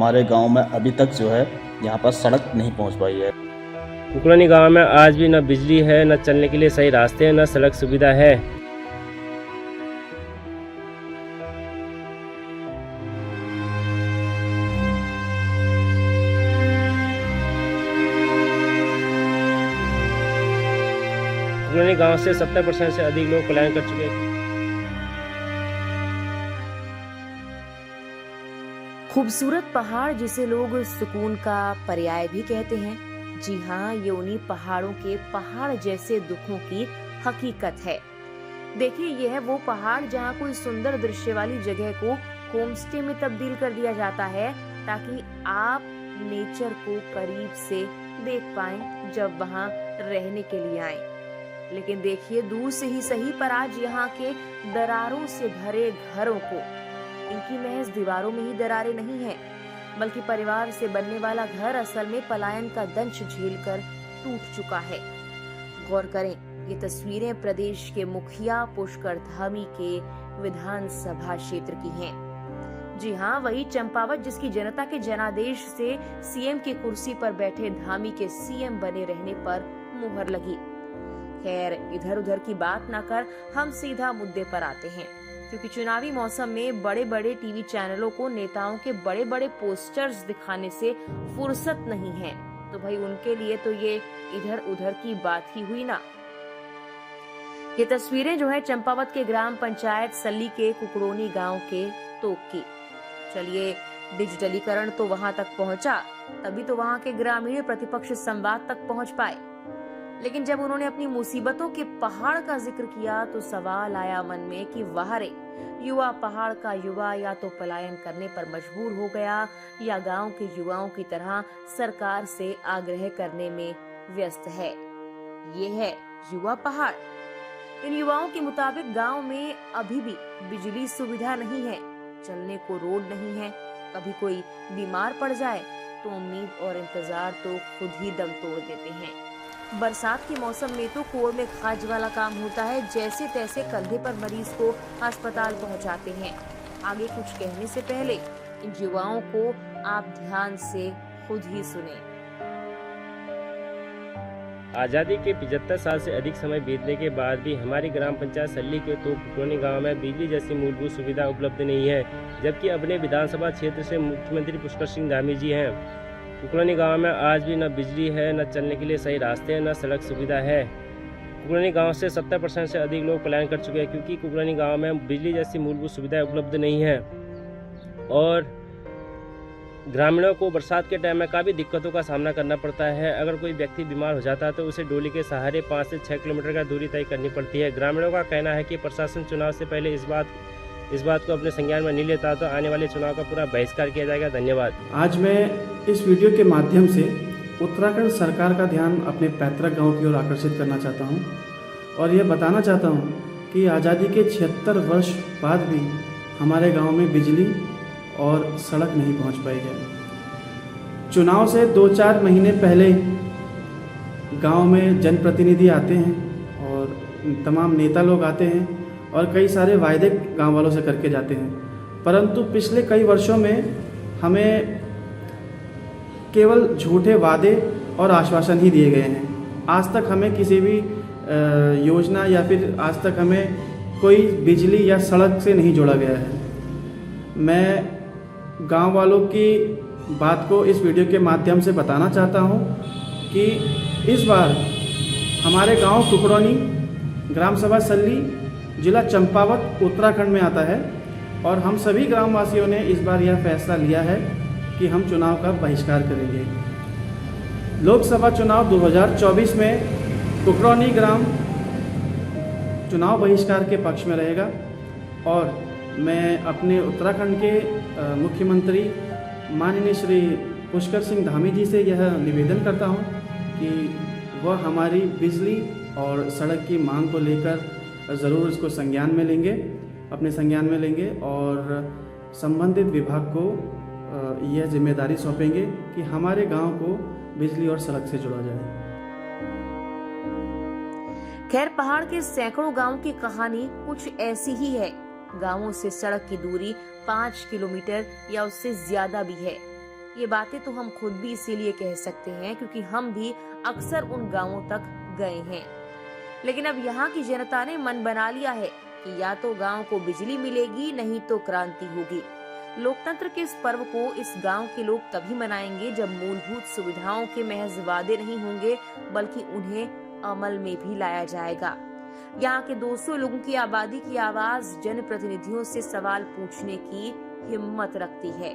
हमारे गांव में अभी तक जो है यहाँ पर सड़क नहीं पहुँच पाई है। कुकरानी गांव में आज भी न बिजली है, न चलने के लिए सही रास्ते हैं, न सड़क सुविधा है। कुकरानी गांव से 70% से अधिक लोग पलायन कर चुके हैं। खूबसूरत पहाड़ जिसे लोग सुकून का पर्याय भी कहते हैं, जी हाँ, ये उन्हीं पहाड़ों के पहाड़ जैसे दुखों की हकीकत है। देखिए, यह है वो पहाड़ जहाँ कोई सुंदर दृश्य वाली जगह को होमस्टे में तब्दील कर दिया जाता है ताकि आप नेचर को करीब से देख पाएं जब वहाँ रहने के लिए आए। लेकिन देखिए, दूर से ही सही पर आज यहाँ के दरारों से भरे घरों को, इनकी महज दीवारों में ही दरारें नहीं हैं, बल्कि परिवार से बनने वाला घर असल में पलायन का दंश झेलकर टूट चुका है। गौर करें, ये तस्वीरें प्रदेश के मुखिया पुष्कर धामी के विधानसभा क्षेत्र की हैं। जी हाँ, वही चंपावत जिसकी जनता के जनादेश से सीएम की कुर्सी पर बैठे धामी के सीएम बने रहने पर मुहर लगी। खैर, इधर उधर की बात ना कर हम सीधा मुद्दे पर आते हैं, क्योंकि चुनावी मौसम में बड़े बड़े टीवी चैनलों को नेताओं के बड़े बड़े पोस्टर्स दिखाने से फुर्सत नहीं है, तो भाई उनके लिए तो ये इधर उधर की बात ही हुई ना। ये तस्वीरें जो है चंपावत के ग्राम पंचायत सल्ली के कुकड़ोनी गांव के तोक की। चलिए, डिजिटलीकरण तो वहां तक पहुंचा, तभी तो वहां के ग्रामीण प्रतिपक्ष संवाद तक पहुंच पाए। लेकिन जब उन्होंने अपनी मुसीबतों के पहाड़ का जिक्र किया तो सवाल आया मन में कि वाह रे, युवा पहाड़ का युवा या तो पलायन करने पर मजबूर हो गया या गांव के युवाओं की तरह सरकार से आग्रह करने में व्यस्त है। ये है युवा पहाड़। इन युवाओं के मुताबिक गांव में अभी भी बिजली सुविधा नहीं है, चलने को रोड नहीं है। कभी कोई बीमार पड़ जाए तो उम्मीद और इंतजार तो खुद ही दम तोड़ देते हैं। बरसात के मौसम में तो कोड़ में खाज वाला काम होता है, जैसे तैसे कंधे पर मरीज को अस्पताल पहुंचाते हैं। आगे कुछ कहने से पहले इन युवाओं को आप ध्यान से खुद ही सुने। आज़ादी के 75 साल से अधिक समय बीतने के बाद भी हमारी ग्राम पंचायत सल्ली के तो कुकड़ोनी गांव में बिजली जैसी मूलभूत सुविधा उपलब्ध नहीं है, जबकि अपने विधानसभा क्षेत्र से मुख्यमंत्री पुष्कर सिंह धामी जी हैं। कुकड़ोनी गांव में आज भी न बिजली है, न चलने के लिए सही रास्ते हैं, न सड़क सुविधा है। कुकड़ोनी गांव से 70% से अधिक लोग पलायन कर चुके हैं, क्योंकि कुकड़ोनी गांव में बिजली जैसी मूलभूत सुविधाएं उपलब्ध नहीं है और ग्रामीणों को बरसात के टाइम में काफ़ी दिक्कतों का सामना करना पड़ता है। अगर कोई व्यक्ति बीमार हो जाता है तो उसे डोली के सहारे 5 से 6 किलोमीटर का दूरी तय करनी पड़ती है। ग्रामीणों का कहना है कि प्रशासन चुनाव से पहले इस बात को अपने संज्ञान में नहीं लेता तो आने वाले चुनाव का पूरा बहिष्कार किया जाएगा। धन्यवाद। आज मैं इस वीडियो के माध्यम से उत्तराखंड सरकार का ध्यान अपने पैतृक गांव की ओर आकर्षित करना चाहता हूं और यह बताना चाहता हूं कि आज़ादी के 76 वर्ष बाद भी हमारे गांव में बिजली और सड़क नहीं पहुंच पाई है। चुनाव से 2-4 महीने पहले गांव में जनप्रतिनिधि आते हैं और तमाम नेता लोग आते हैं और कई सारे वायदे गांव वालों से करके जाते हैं, परंतु पिछले कई वर्षों में हमें केवल झूठे वादे और आश्वासन ही दिए गए हैं। आज तक हमें किसी भी योजना या फिर आज तक हमें कोई बिजली या सड़क से नहीं जोड़ा गया है। मैं गांव वालों की बात को इस वीडियो के माध्यम से बताना चाहता हूं कि इस बार हमारे गांव कुकड़ोनी, ग्राम सभा सल्ली, जिला चंपावत उत्तराखंड में आता है और हम सभी ग्रामवासियों ने इस बार यह फैसला लिया है कि हम चुनाव का बहिष्कार करेंगे। लोकसभा चुनाव 2024 में कुकड़ोनी ग्राम चुनाव बहिष्कार के पक्ष में रहेगा और मैं अपने उत्तराखंड के मुख्यमंत्री माननीय श्री पुष्कर सिंह धामी जी से यह निवेदन करता हूं कि वह हमारी बिजली और सड़क की मांग को लेकर ज़रूर इसको संज्ञान में लेंगे, अपने संज्ञान में लेंगे और संबंधित विभाग को यह जिम्मेदारी सौंपेंगे कि हमारे गांव को बिजली और सड़क से जोड़ा जाए। खैर, पहाड़ के सैकड़ों गांवों की कहानी कुछ ऐसी ही है। गांवों से सड़क की दूरी 5 किलोमीटर या उससे ज्यादा भी है। ये बातें तो हम खुद भी इसीलिए कह सकते हैं क्योंकि हम भी अक्सर उन गांवों तक गए हैं। लेकिन अब यहाँ की जनता ने मन बना लिया है कि या तो गांव को बिजली मिलेगी, नहीं तो क्रांति होगी। लोकतंत्र के इस पर्व को इस गांव के लोग तभी मनाएंगे जब मूलभूत सुविधाओं के महज वादे नहीं होंगे बल्कि उन्हें अमल में भी लाया जाएगा। यहाँ के 200 लोगों की आबादी की आवाज जनप्रतिनिधियों से सवाल पूछने की हिम्मत रखती है।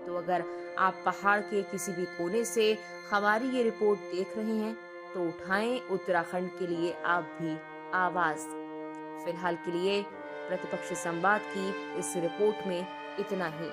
तो अगर आप पहाड़ के किसी भी कोने से हमारी ये रिपोर्ट देख रहे हैं तो उठाएं उत्तराखंड के लिए आप भी आवाज। फिलहाल के लिए प्रतिपक्ष संवाद की इस रिपोर्ट में इतना ही।